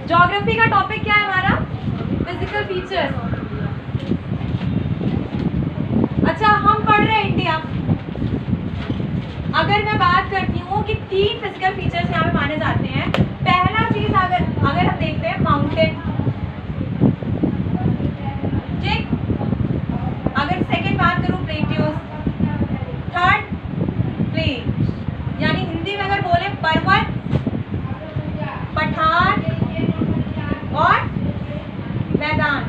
Geography का topic क्या है हमारा? Physical features. अच्छा, हम पढ़ रहे हैं इंडिया। अगर मैं बात करती हूँ कि 3 फिजिकल फीचर्स यहाँ पे माने जाते हैं। पहला चीज अगर हम देखते हैं माउंटेन, ठीक। अगर सेकंड बात करूँ प्लेट्यूस, थर्ड प्लेन, यानी हिंदी में अगर बोले पर्वत, पठार और मैदान।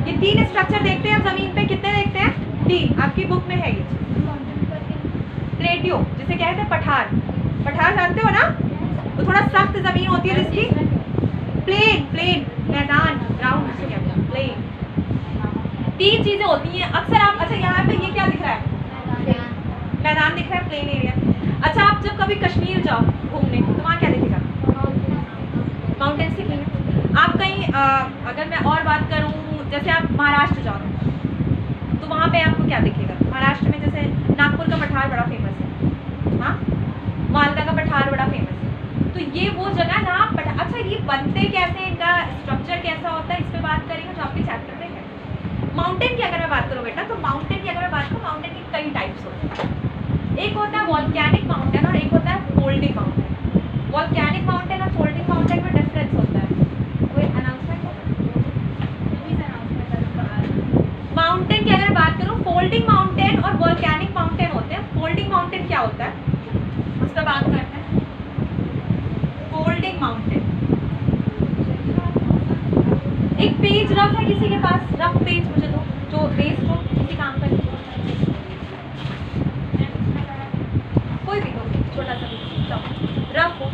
ये 3 स्ट्रक्चर देखते हैं जमीन पे। कितने देखते हैं? 3। आपकी बुक में है ये। प्लेट्यू जिसे कहते हैं पठार। पठार जानते हो ना, वो थोड़ा सख्त जमीन होती है जिसकी। प्लेन मैदान, ग्राउंड जिसे कहते हैं प्लेन। 3 चीजें होती हैं अक्सर। आप अच्छा यहाँ पे ये क्या दिख रहा है? मैदान दिख रहा है, प्लेन एरिया। अच्छा, आप जब कभी कश्मीर जाओ घूमने तो वहाँ क्या दिखेगा? माउंटेन्स दिखेंगे। आप कहीं अगर मैं और बात करूँ, जैसे आप महाराष्ट्र जाओ तो वहाँ पे आपको क्या दिखेगा? महाराष्ट्र में जैसे नागपुर का पठार बड़ा फेमस है, हाँ, मालदा का पठार बड़ा फेमस है। तो ये वो जगह जहाँ अच्छा, ये बनते कैसे, इनका स्ट्रक्चर कैसा होता है, इस पर बात करेंगे जो आपके चैप्टर में है। माउंटेन की अगर मैं बात करूँ बेटा, तो माउंटेन की अगर मैं बात करूँ, माउंटेन के कई टाइप्स होते हैं। एक होता है वॉल्केनिक माउंटेन और एक होता है फोल्डिंग माउंटेन। वॉल्केनिक माउंटेन और फोल्डिंग माउंटेन में डिफरेंस होता है। कोई अनाउंसमेंट होगा? माउंटेन की अगर बात करूँ, फोल्डिंग माउंटेन और वॉल्केनिक माउंटेन होते हैं। फोल्डिंग माउंटेन क्या होता है उस पर बात करते हैं। फोल्डिंग माउंटेन, एक पेज रफ है किसी के पास? रफ पेज मुझे दो, जो बेस हो किसी काम का, कोई भी हो, छोटा सा रफ हो।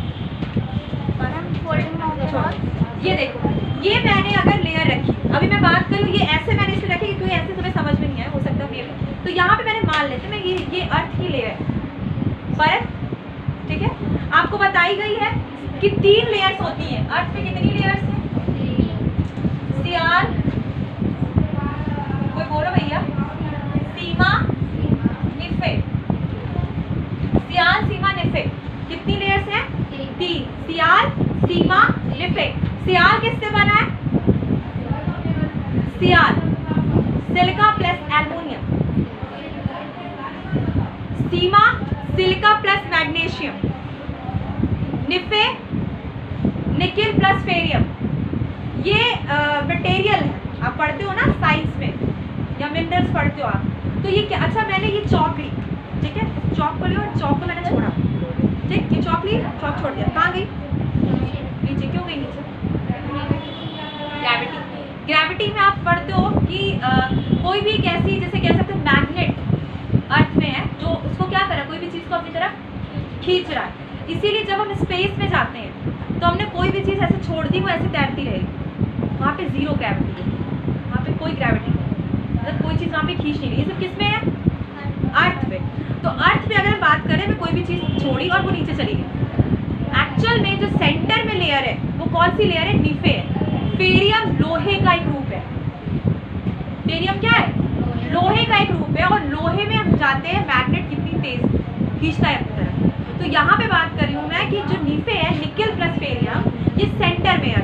ये देखो, ये मैंने अगर लेयर रखी, अभी मैं बात करूँ, ये ऐसे मैंने इसलिए रखी क्योंकि ऐसे तुम्हें समझ में नहीं आया, हो सकता है। तो यहाँ पे मैंने मान लेते मैं ये अर्थ की लेयर पर, ठीक है। आपको बताई गई है कि 3 लेयर्स होती हैं। अर्थ में कितनी लेयर्स हैं? सियाल, कोई बोलो भैया, सीमा, निफे। सियाल, सीमा, निफे, कितनी लेयर्स हैं? 3। सियाल, सीमा, निफे। सियाल किससे बना है? सियाल silica plus aluminium, sima silica plus magnesium, निफे nickel plus Ferium. ये मटेरियल है, आप पढ़ते हो ना साइंस में, या मिनरल्स पढ़ते हो आप। तो ये क्या, अच्छा मैंने ये चौक ली, ठीक है, चौक को लिया और चौक को मैंने छोड़ा, ठीक। ये चौक ली, चौक छोड़ दिया, कहाँ गई? नीचे। क्यों गई नीचे? ग्रेविटी। ग्रेविटी में आप पढ़ते हो कि कोई भी एक ऐसी, जैसे कह सकते हो मैग्नेट अर्थ में है जो उसको क्या कर रहा है, कोई भी चीज़ को अपनी तरफ खींच रहा है। इसीलिए जब हम स्पेस में जाते हैं तो हमने कोई भी चीज़ ऐसे छोड़ दी, वो ऐसे तैरती रहेगी। वहाँ पे 0 ग्रेविटी है, वहाँ पे कोई ग्रेविटी नहीं, मतलब कोई चीज़ वहाँ पे खींच नहीं रही। ये सब किस में है? अर्थ पे। तो अर्थ पे अगर बात करें, मैं कोई भी चीज़ छोड़ी और वो नीचे चली गई। एक्चुअल में जो सेंटर में लेयर है वो कौन सी लेयर है? निफे है। फेरियम लोहे का एक रूप है। फेरियम क्या है? लोहे का एक रूप है। और लोहे में हम जाते हैं, मैग्नेट कितनी तेज खींचता है अपनी तरफ। तो यहाँ पे बात कर रही हूँ मैं कि जो निफे है, निकिल प्लस फेरियम, ये सेंटर में है,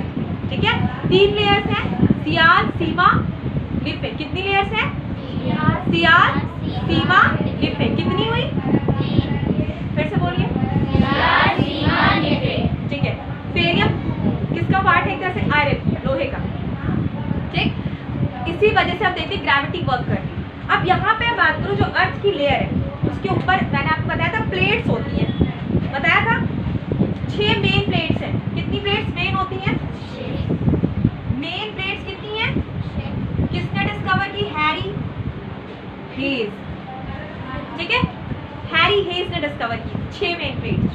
ठीक है। 3 लेयर्स हैं, सियाल, सीमा, निफे। कितनी लेयर्स हैं? सियाल, सीमा, निफे। कितनी हुई? फिर से बोलिए। ठीक है। फेरियम किसका पार्ट है? एक तरह से आयरन, लोहे का, ठीक। इसी वजह से आप देखते हैं ग्रेविटी वर्क करती है। अब यहाँ पे बात करूँ, जो अर्थ की लेयर है उसके ऊपर मैंने आपको बताया था प्लेट्स होती हैं, बताया था 6 मेन प्लेट्स हैं। कितनी प्लेट्स मेन होती हैं? मेन प्लेट्स कितनी हैं? किसने डिस्कवर की? हैरी हेज, ठीक है। हैरी हेज ने डिस्कवर की 6 मेन प्लेट्स,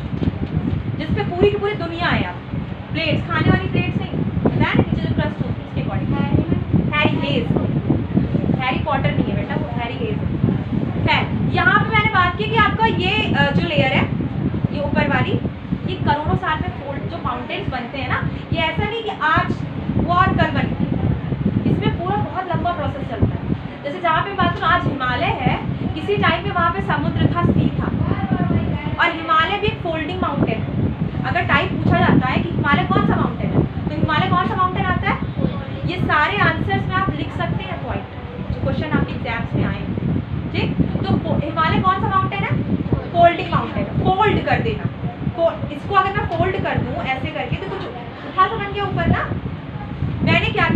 जिसपे पूरी की पूरी दुनिया है। आप प्लेट्स, खाने वाली प्लेट्स नहीं, बताया ना नीचे जो क्रस्ट होती है उसके according. Harry hedge, Harry Potter नहीं है बेटा, वो हैरी हेज है। यहाँ पे मैंने बात की कि आपका ये जो लेयर है, ये ऊपर वाली, ये करोड़ों साल में फोल्ड जो माउंटेन्स बनते हैं ना, ये ऐसा नहीं कि आज वो और कल बन गई। इसमें पूरा बहुत लंबा प्रोसेस चलता है। जैसे जहाँ पे बात करूँ, आज हिमालय है, किसी टाइम पे वहाँ पे समुद्र था, सी था, और हिमालय भी एक फोल्डिंग माउंटेन है। अगर टाइप पूछा जाता है कि हिमालय कौन सा माउंटेन है,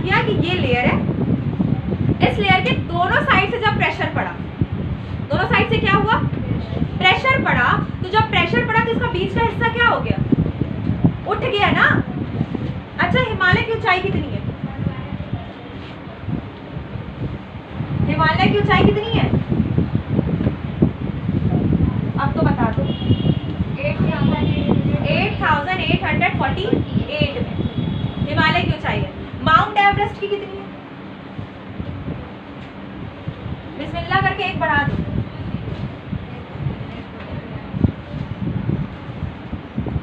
किया कि ये लेयर है, इस लेयर के दोनों साइड से जब प्रेशर पड़ा, दोनों साइड से क्या हुआ, प्रेशर पड़ा, तो जब प्रेशर पड़ा तो इसका बीच का हिस्सा क्या हो गया, उठ गया ना। अच्छा, हिमालय की ऊंचाई कितनी है, हिमालय की ऊंचाई कितनी है, अब तो बता दो। 8848 में हिमालय की ऊंचाई है। माउंट एवरेस्ट की कितनी है, बिस्मिल्लाह करके एक बढ़ा दो।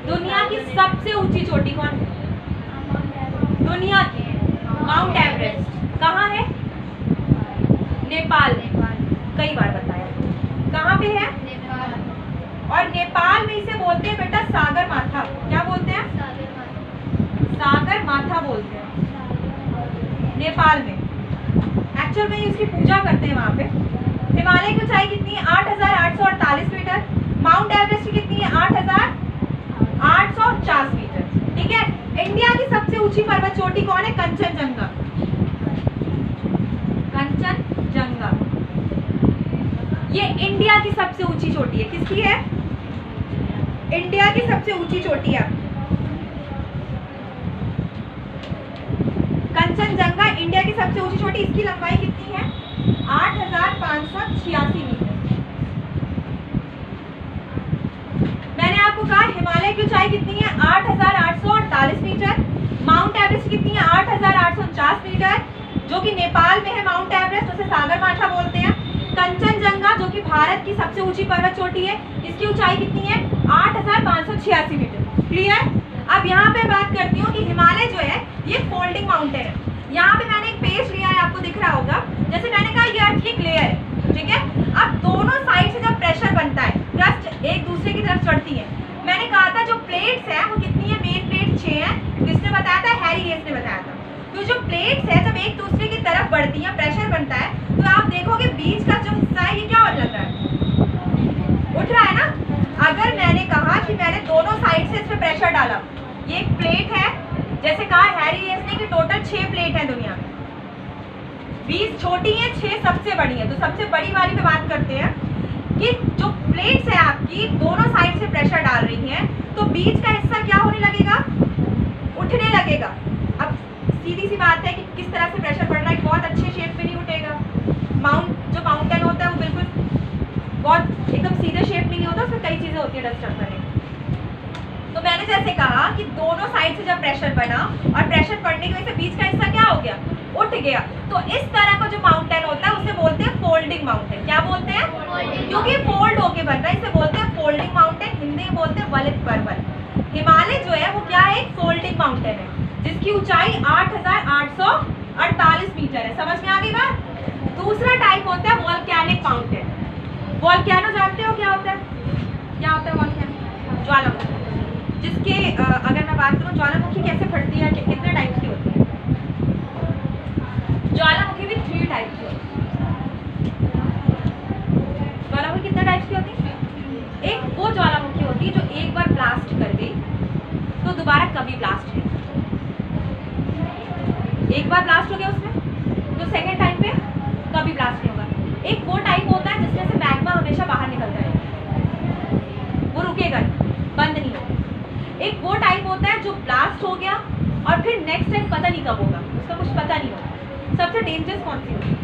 दुनिया की सबसे ऊंची चोटी कौन है, दुनिया की, माउंट एवरेस्ट कहाँ है, नेपाल में, कई बार बताया, कहाँ पे है, और नेपाल में इसे बोलते हैं बेटा सागर माथा। क्या बोलते हैं, सागर माथा बोलते हैं नेपाल में। एक्चुअल में इसकी पूजा करते हैं वहाँ पे। हिमालय की ऊंचाई कितनी है, 8848 मीटर। माउंट एवरेस्ट की कितनी है, 8850 मीटर। ठीक है। इंडिया की सबसे ऊंची पर्वत चोटी कौन है, कंचनजंगा, कंचनजंगा ये इंडिया की सबसे ऊंची चोटी है। किसकी है, इंडिया की सबसे ऊंची चोटी है कंचनजंगा, इंडिया की सबसे ऊंची चोटी। इसकी लंबाई कितनी है, 8586 मीटर। मैंने आपको कहा हिमालय की ऊंचाई कितनी है, 8848 मीटर। माउंट एवरेस्ट कितनी है, 8849 मीटर, जो कि नेपाल में है माउंट एवरेस्ट, उसे सागर माथा बोलते हैं। कंचनजंगा जो कि भारत की सबसे ऊंची पर्वत चोटी है, इसकी ऊंचाई कितनी है, 8586 मीटर। क्लियर। अब यहाँ पे बात करती हूँ कि हिमालय जो है ये फोल्डिंग माउंटेन है। यहाँ पे मैंने एक पेज लिया है, आपको दिख रहा होगा। जैसे मैंने कहा ये अर्थ की लेयर है, ठीक है। अब दोनों साइड से जब प्रेशर बनता है, क्रस्ट एक दूसरे की तरफ चढ़ती है। मैंने कहा था जो प्लेट्स है वो कितनी है, मेन प्लेट 6 है। किसने बताया था, हैरी रेस ने बताया था। तो जो प्लेट्स है जब एक दूसरे की तरफ बढ़ती है, प्रेशर बनता है, तो आप देखोगे बीच का जो हिस्सा है ये क्या हो जाता है, उठ रहा है ना। अगर मैंने कहा कि मैंने दोनों साइड से इस पे प्रेशर डाला, ये एक प्लेट है, जैसे कहा हैरी रेस ने कि टोटल 6 प्लेट है दुनिया में, 20 छोटी है, 6 सबसे बड़ी है। तो सबसे बड़ी वाली पे बात करते हैं कि जो प्लेट्स है आपकी दोनों साइड से प्रेशर डाल रही हैं, तो बीच का हिस्सा क्या होने लगेगा, उठने लगेगा। अब सीधी सी बात है कि किस तरह से प्रेशर पड़ रहा है, बहुत अच्छे शेप में नहीं उठेगा। जो माउंटेन होता है वो बिल्कुल बहुत एकदम सीधे शेप में नहीं होता, उसमें कई चीजें होती है डिस्टर्ब करने। तो मैंने जैसे कहा कि दोनों साइड से जब प्रेशर बना और प्रेशर पड़ने की वजह से बीच का हिस्सा क्या हो गया, उठ गया। तो इस तरह का जो माउंटेन होता है उसे बोलते हैं फोल्डिंग माउंटेन। क्या बोलते हैं, क्योंकि फोल्ड होके बन रहा है, इसे बोलते हैं फोल्डिंग माउंटेन। हिंदी में बोलते हैं वलित पर्वत। हिमालय जो है वो क्या है, एक फोल्डिंग माउंटेन है, जिसकी ऊंचाई 8848 मीटर है। समझ में आ गई बात। दूसरा टाइप होता है वॉल्केनिक माउंटेन। वॉल्केनो जानते हो क्या होता है, क्या होता है वॉल्केनो, ज्वालामुखी। जिसके अगर मैं बात करूँ ज्वालामुखी कैसे फटती है, कितने टाइप की होती है, ज्वालामुखी भी 3 टाइप की होती है। ज्वालामुखी कितने टाइप की होती है, एक वो ज्वालामुखी होती है जो एक बार ब्लास्ट कर गई तो दोबारा कभी ब्लास्ट नहीं, एक बार ब्लास्ट हो गया उसमें तो सेकेंड टाइम पे कभी ब्लास्ट नहीं होगा। एक वो टाइप होता है जिसमें से मैग्मा हमेशा बाहर निकलता है, वो रुकेगा, बंद नहीं होगा। एक वो टाइप होता है जो ब्लास्ट हो गया और फिर नेक्स्ट टाइम पता नहीं कब होगा, उसका कुछ पता नहीं होगा। सबसे डेंजरस कौन सी होगी,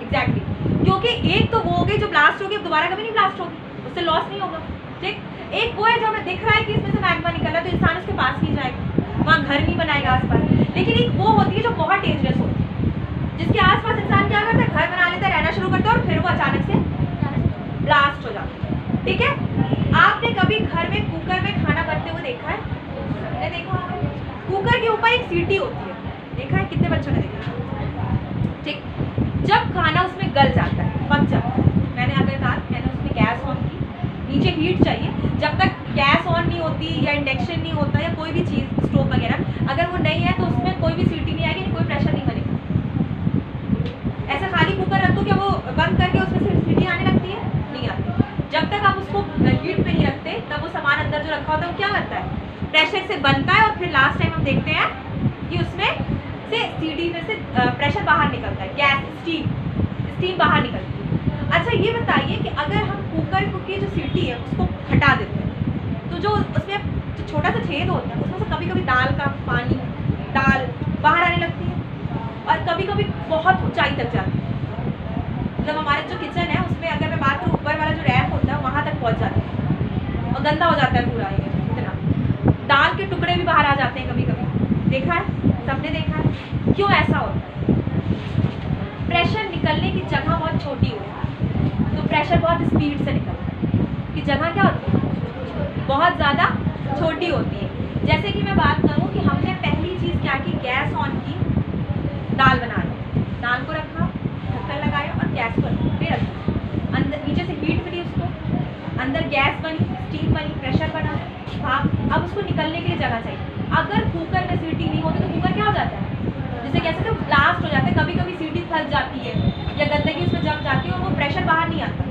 एग्जैक्टली, क्योंकि एक तो वो हो गई जो ब्लास्ट होगी, अब दोबारा कभी नहीं ब्लास्ट होगी, उससे लॉस नहीं होगा। ठीक। एक वो है जो हमें दिख रहा है कि इसमें से मैग्मा निकल रहा है, तो इंसान उसके पास नहीं जाएगा, वहाँ घर नहीं बनाएगा आसपास। लेकिन एक वो होती है जो बहुत डेंजरस होती है, जिसके आसपास इंसान क्या करता है, घर बना लेता है, रहना शुरू करता है और फिर वो अचानक से ब्लास्ट हो जाता है। ठीक है। आपने कभी घर में कुकर में खाना बनते हुए देखा है, नहीं देखा होगा। कुकर के ऊपर एक सीटी होती है, देखा है, कितने बच्चों ने देखा। ठीक। जब खाना उसमें गल जाता है, पक जाता है, मैंने उसमें गैस ऑन की, नीचे हीट चाहिए, जब तक गैस ऑन नहीं होती या इंडक्शन नहीं होता या कोई भी चीज़ स्टोव वगैरह अगर वो नहीं है तो उसमें कोई भी सीटी नहीं आएगी, कोई प्रेशर नहीं बनेगा। ऐसा खाली कुकर रख दो, क्या वो बंद करके उसमें से सीटी आने लगती है, नहीं आती। जब तक आप उसको हीट पे नहीं रखते तब वो सामान अंदर जो रखा होता है वो क्या करता है, प्रेशर से बनता है और फिर लास्ट टाइम हम देखते हैं कि उसमें से सीडी में से प्रेशर बाहर निकलता है, गैस स्टीम बाहर निकलती है। अच्छा ये बताइए कि अगर हम कुकर की जो सीटी है उसको हटा देते हैं तो जो उसमें जो छोटा सा छेद होता है उसमें से कभी कभी दाल का पानी, दाल बाहर आने लगती है और कभी कभी बहुत ऊंचाई तक जाती है। मतलब हमारे जो किचन है उसमें अगर मैं बात करूँ ऊपर वाला जो रैक होता है वहाँ तक पहुँच जाती है और गंदा हो जाता है पूरा ये इतना। दाल के टुकड़े भी बाहर आ जाते हैं कभी कभी, देखा है, सबने देखा है। क्यों ऐसा होता है? प्रेशर निकलने की जगह बहुत छोटी होती है तो प्रेशर बहुत स्पीड से निकलता है कि जगह क्या होती है, बहुत ज़्यादा छोटी होती है। जैसे कि मैं बात करूँ कि हमने पहली चीज़ क्या की, गैस ऑन की, दाल बना ली, दाल को रखा, ढक्कन लगाया और गैस पर रखा, अंदर नीचे से हीट मिली उसको, अंदर गैस बनी, स्टीम बनी, प्रेशर बना, भाप। अब उसको निकलने के लिए जगह चाहिए। अगर कुकर में सीटी नहीं होती तो कुकर क्या हो जाता है, जैसे कैसे तो ब्लास्ट हो जाता है, कभी कभी सीटी फंस जाती है या गंदगी उसमें जम जाती है और वो प्रेशर बाहर नहीं आता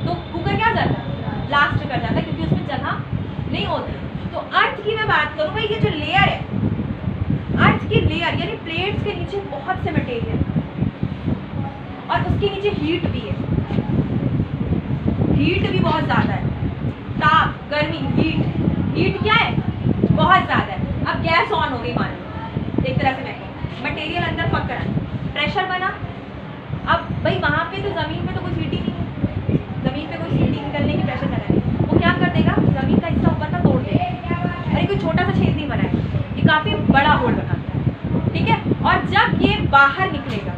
तो कुकर क्या हो जाता है, ब्लास्ट कर जाता है क्योंकि उसमें जगह नहीं होती। तो अर्थ की मैं बात करूँ भाई, ये जो लेयर है, अर्थ की लेयर यानी प्लेट्स के नीचे बहुत से मटेरियल और उसके नीचे हीट भी है, हीट भी बहुत ज़्यादा है, ताप, गर्मी, हीट क्या है, बहुत ज़्यादा है। अब गैस ऑन हो गई मान लो, एक तरह से मैं मटेरियल अंदर पक रहा है, प्रेशर बना। अब भाई वहाँ पे तो ज़मीन पे तो कुछ हीट ही नहीं है, ज़मीन पे कोई हीट निकलने की प्रेशर लगा नहीं, वो क्या कर देगा, ज़मीन का हिस्सा ऊपर का तोड़ देगा। अरे कोई छोटा सा छेद नहीं बना है, ये काफ़ी बड़ा होल बनाता है, ठीक है। और जब ये बाहर निकलेगा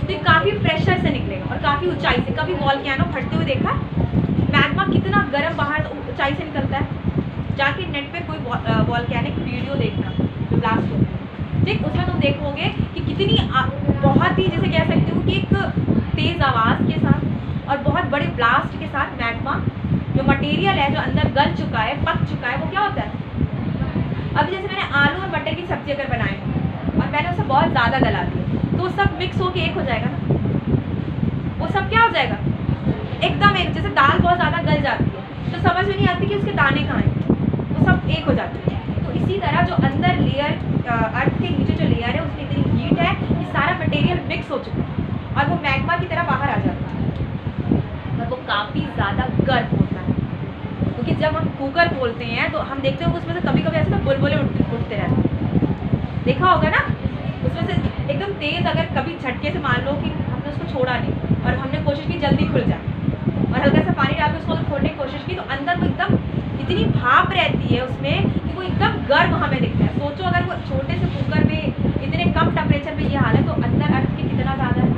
तो काफ़ी प्रेशर से निकलेगा और काफ़ी ऊंचाई से। कभी वॉल्केनो फटते हुए देखा, मैग्मा कितना गर्म बाहर ऊंचाई से निकलता है, जाके नेट पे कोई वॉल्केनिक वीडियो देखना जो ब्लास्ट होता है, ठीक, उसमें तुम देखोगे कि कितनी बहुत ही जैसे कह सकते हो कि एक तेज़ आवाज़ के साथ और बहुत बड़े ब्लास्ट के साथ मैग्मा जो मटेरियल है जो अंदर गल चुका है, पक चुका है, वो क्या होता है। अभी जैसे मैंने आलू और मटर की सब्जी अगर बनाई और मैंने उसे बहुत ज़्यादा गला दिया तो सब मिक्स होके एक हो जाएगा ना, वो सब क्या हो जाएगा, एकदम एक। जैसे दाल बहुत ज़्यादा गल जाती है तो समझ में नहीं आती कि उसके दाने कहाँ हैं, वो सब एक हो जाते हैं। तो इसी तरह जो अंदर लेयर, अर्थ के नीचे जो लेयर है उसमें इतनी हीट है कि सारा मटेरियल मिक्स हो चुका है और वो मैग्मा की तरह बाहर आ जाता है और वो काफ़ी ज़्यादा गर्म होता है। क्योंकि जब हम कुकर खोलते हैं तो हम देखते हैं उसमें से कभी कभी ऐसे ना बुलबुले उठते रहते हैं, देखा होगा ना, उसमें से एकदम तेज़ अगर कभी झटके से मान लो कि हमने उसको छोड़ा नहीं और हमने कोशिश की जल्दी खुल जाए और हल्का सा पानी डाल के उसको खोलने की कोशिश की तो अंदर वो एकदम इतनी भाप रहती है उसमें कि वो एकदम गर्म हमें दिखता है। सोचो अगर वो छोटे से कुकर में इतने कम टेम्परेचर पे ये हाल है तो अंदर अर्थ के कितना ज़्यादा है,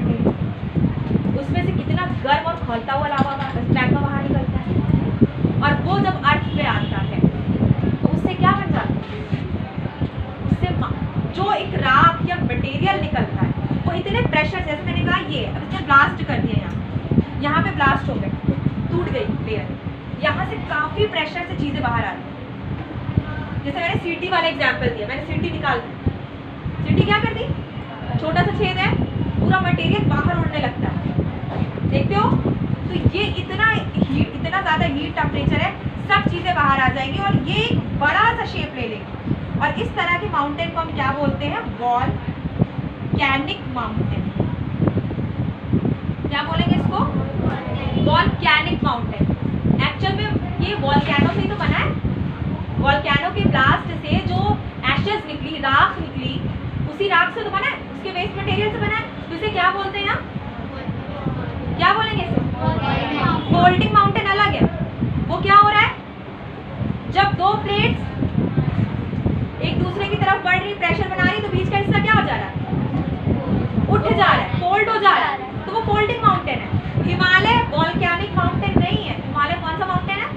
उसमें से कितना गर्म और खौलता हुआ लावा मैग्मा बाहर निकलता है और वो जब अर्थ पे आता है तो उससे क्या बन जाता है, उससे जो एक राख या मटेरियल निकलता है वो इतने प्रेशर, जैसे मैंने कहा ये अब इसने ब्लास्ट कर दिया, यहाँ पे ब्लास्ट हो गए, टूट गई लेयर, यहाँ से काफ़ी प्रेशर से चीज़ें बाहर आ रही हैं। जैसे मैंने सीटी वाला एग्जांपल दिया, मैंने सीटी निकाल दी, सीटी क्या कर दी, छोटा सा छेद है, पूरा मटेरियल बाहर उड़ने लगता है, देखते हो। तो ये इतना ज़्यादा हीट टेम्परेचर है, सब चीज़ें बाहर आ जाएंगी और ये एक बड़ा सा शेप ले लेगी। और इस तरह के माउंटेन को हम क्या बोलते हैं, वॉल्केनिक माउंटेन। क्या बोलेंगे इसको, वॉल्केनिक माउंटेन। एक्चुअल में ये वॉल्केनो से ही तो बना है, वॉल्केनो के ब्लास्ट से जो एशेस निकली, राख निकली, उसी राख से तो बना है, उसके वेस्ट मटेरियल से बना है। तो इसे क्या बोलते हैं, क्या बोलेंगे इसे, फोल्डिंग माउंटेन अलग है। वो क्या हो रहा है, जब दो प्लेट्स एक दूसरे की तरफ बढ़ रही, प्रेशर बना रही, तो बीच का हिस्सा क्या हो जा रहा है, उठ जा रहा है, फोल्ड हो जा रहा है, तो वो फोल्डिंग माउंटेन है। हिमालय वॉल्केनिक माउंटेन नहीं है, हिमालय कौन सा माउंटेन है,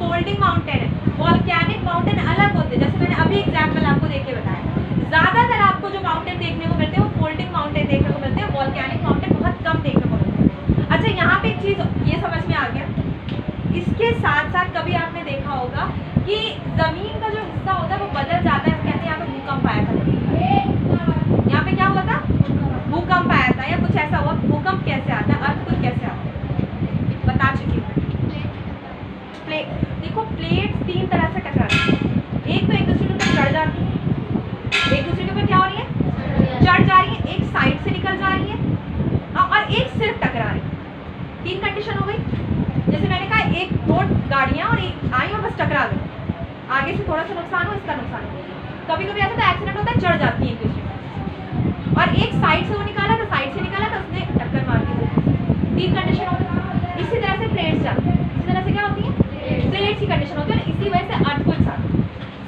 फोल्डिंग माउंटेन है। वॉल्केनिक माउंटेन अलग होते हैं, जैसे मैंने अभी एग्जाम्पल आपको देके बताया। ज़्यादातर आपको जो माउंटेन देखने को मिलते हैं वो फोल्डिंग माउंटेन देखने को मिलते हैं, वॉल्केनिक माउंटेन बहुत कम देखने को मिलते हैं। अच्छा यहाँ पे एक चीज़ ये समझ में आ गया, इसके साथ साथ कभी आपने देखा होगा कि ज़मीन का जो हिस्सा होता है वो बदल जाता है, कहते हैं यहाँ पे भूकंप आया था, यहाँ पे क्या हुआ था, भूकंप आया था या कुछ ऐसा हुआ। भूकंप कैसे आता है, अर्थक्वेक कैसे आता है, बता चुकी हूँ। देखो प्लेट्स तीन तरह से टकराती हैं, एक गाड़ियाँ और आई और बस टकरा गई, आगे से थोड़ा सा नुकसान हो, इसका नुकसान हो। कभी कभी ऐसा तो एक्सीडेंट होता है, चढ़ जाती है एक दूसरे में, और एक साइड से वो निकाला था, साइड से निकाला था, उसने टक्कर मार दी, तीन कंडीशन होती है। इसी तरह से प्लेट्स जाती है, इसी तरह से क्या होती है, प्लेट्स की कंडीशन होती है, और इसी वजह से अर्थक्वेक्स आती है।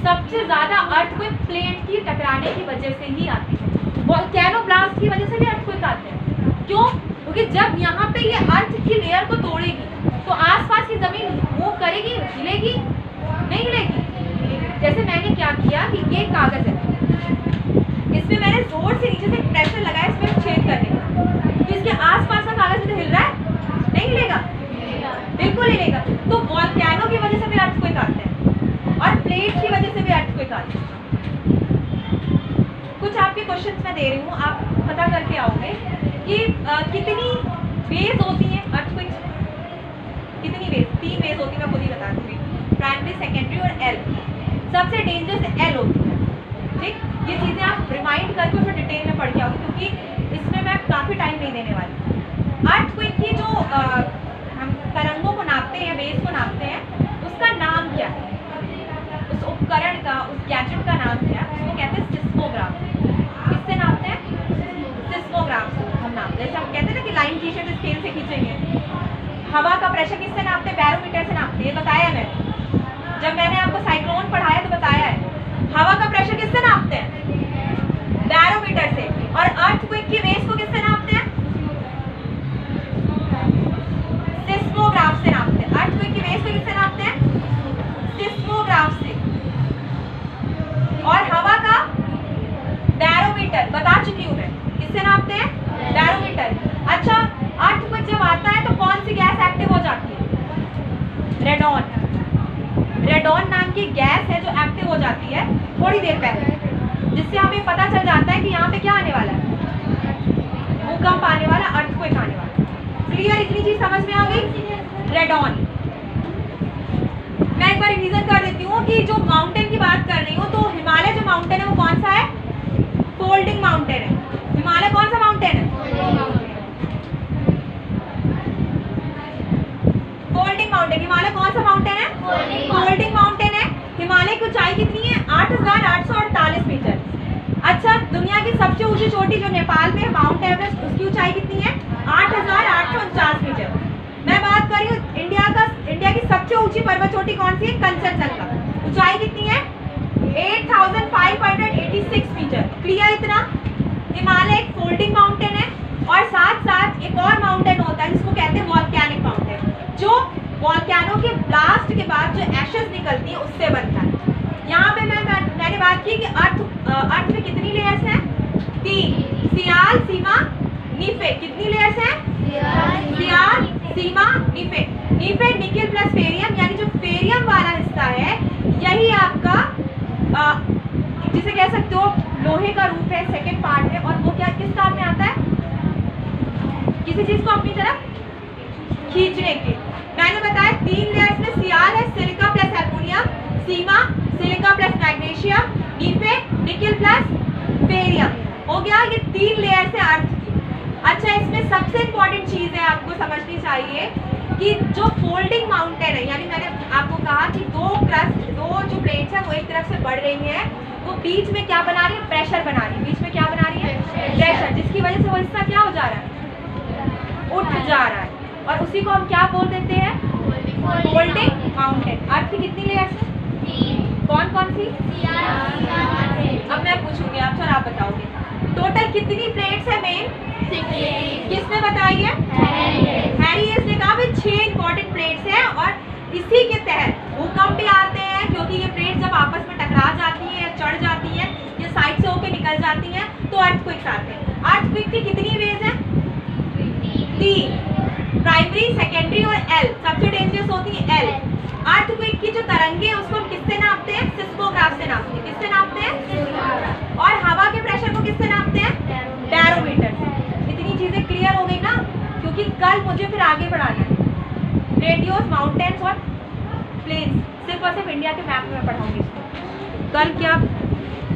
सबसे ज्यादा अर्थक्वेक प्लेट की टकराने की वजह से ही आती है, वोल्केनो ब्लास्ट की वजह से भी अर्थक्वेक आते हैं। क्यों? क्योंकि जब यहाँ पे ये अर्थ की लेयर को तोड़ेगी तो आसपास की जमीन मूव करेगी, हिलेगी नहीं हिलेगी। जैसे मैंने क्या किया कि ये कागज है, इसमें मैंने जोर से नीचे से प्रेशर लगाया इसमें छेद करने का, तो इसके आसपास का कागज तो हिल रहा है, नहीं हिलेगा, बिल्कुल हिलेगा। तो वोल्केनो की वजह से भी अर्थक्वेक आते हैं और प्लेट की वजह से भी अर्थक्वेक आते हैं। कुछ आपके क्वेश्चंस मैं दे रही हूँ, आप पता करके आओगे कि कितनी वेज होती हैं अर्थक्वेक, कितनी वेज, 3 वेज होती है, मैं खुद ही बता दूँगी, प्राइमरी, सेकेंडरी और एल। सबसे डेंजरस एल होती है, ठीक। ये चीज़ें आप रिमाइंड करके उसमें डिटेल में पढ़ के आओगे, क्योंकि इसमें मैं काफ़ी टाइम नहीं देने वाली। अर्थक्वेक की जो हम तरंगों को नापते हैं, वेव को नापते हैं, उसका नाम क्या है, उस उपकरण का, उस गैजेट का नाम क्या है, उसको कहते हैं सिस्मोग्राफ। किससे नापते हैं? सिस्मोग्राफ से हम नापते हैं। जैसे हम कहते हैं ना कि लाइन खींचे तो स्केल से खींचेंगे। हवा का प्रेशर किससे नापते हैं? बैरोमीटर से नापते हैं, ये बताया मैं जब मैंने आपको साइक्लोन पढ़ाया तो बताया है। हवा का प्रेशर किससे नापते हैं? बैरोमीटर से। और अर्थक्वेक की वेव्स को किससे नापते हैं? सिस्मोग्राफ से नापते हैं। अर्थक्वेक की वेव्स को किससे नापते हैं? सिस्मोग्राफ से। और हवा का बैरोमीटर बता चुकी हूं मैं, किससे नापते हैं? बैरोमीटर। अच्छा, अर्थक्वेक जब आता है तो कौन सी गैस एक्टिव हो जाती है? रेडॉन। रेडॉन नाम की गैस है जो एक्टिव हो जाती है थोड़ी देर पहले, जिससे हमें पता चल जाता है कि यहाँ पे क्या आने वाला है, भूकंप आने वाला, अर्थक्वेक आने वाला। क्लियर? इतनी चीज समझ में आ गई? रेडॉन। मैं एक बार रिवीजन कर देती हूँ कि जो माउंटेन की बात कर रही हूँ, तो हिमालय जो माउंटेन है वो कौन सा है? फोल्डिंग माउंटेन है। हिमालय कौन सा माउंटेन है? Folding mountain. हिमालय कौन सा माउंटेन है? फोल्डिंग माउंटेन है। हिमालय की ऊंचाई कितनी है? 8,848 मीटर। अच्छा, दुनिया की सबसे ऊंची चोटी जो नेपाल में है, माउंट एवरेस्ट, उसकी ऊंचाई कितनी है? 8,849 मीटर। मैं बात कर रही हूँ इंडिया की सबसे ऊंची पर्वत चोटी कौन सी है? कंचनजंगा। ऊंचाई कितनी है? 8,586 मीटर। क्लियर इतना? हिमालय एक फोल्डिंग माउंटेन है, और साथ साथ एक और माउंटेन होता है जिसको कहते हैं वॉल्केनिक माउंटेन, जो वॉल्केनो के ब्लास्ट के बाद जो एशेस निकलती है उससे बनता है। यहाँ पे मैंने बात की कि अर्थ में कितनी लेयर्स हैं? 3, सियाल, सीमा, नीफे। कितनी लेयर्स हैं? सियाल, सीमा, नीफे। नीफे निकेल प्लस फेरियम, यानी जो फेरियम वाला हिस्सा है यही आपका जिसे कह सकते हो लोहे का रूप है, सेकेंड पार्ट है, और वो क्या किस काम में आता है? किसी चीज को अपनी तरफ खींचने के। मैंने बताया 3 लेयर्स में सियाल है, silica plus aluminium, sima silica plus magnesium, nife nickel plus ferrum. हो गया, ये 3 लेयर्स है अर्थ की। अच्छा, इसमें सबसे इंपॉर्टेंट चीज है आपको समझनी चाहिए कि जो फोल्डिंग माउंटेन है, यानी मैंने आपको कहा कि दो जो प्लेट्स है वो एक तरफ से बढ़ रही है, वो बीच में क्या बना रही है? प्रेशर बना रही है। बीच में क्या बना रही है? प्रेशर, जिसकी वजह से वो हिस्सा क्या हो जा रहा है? उठ जा रहा है, और उसी को हम क्या बोल देते हैं? Folding mountain. अर्थ की कितनी लेयर्स है? 3। कौन कौन सी? अब मैं पूछूंगी आपसे और आप बताओगे टोटल कितनी प्लेट्स है मेन? 6। किसने बताई है? हैरियस ने कहा भाई 6 इंपॉर्टेंट प्लेट्स हैं, और इसी के तहत भूकंप भी आते हैं, क्योंकि ये प्लेट्स जब आपस में टकरा जाती है या चढ़ जाती है या साइड से होकर निकल जाती हैं तो अर्थक्वेक्स आते हैं। अर्थक्वेक की कितनी वेव्स हैं? 3, प्राइमरी, सेकेंडरी और एल। सबसे डेंजरस होती है एल। अर्थक्वेक की जो तरंगे हैं उसको हम किससे नापते हैं? सिस्मोग्राफ से नापते हैं। किससे नापते हैं? और हवा के प्रेशर को किससे नापते हैं? बैरोमीटर से। इतनी चीजें क्लियर हो गई ना, क्योंकि कल मुझे फिर आगे बढ़ाना है। रेडियोस, माउंटेन्स और प्लेन्स सिर्फ और सिर्फ इंडिया के मैप में पढ़ाऊंगी इसको। कल क्या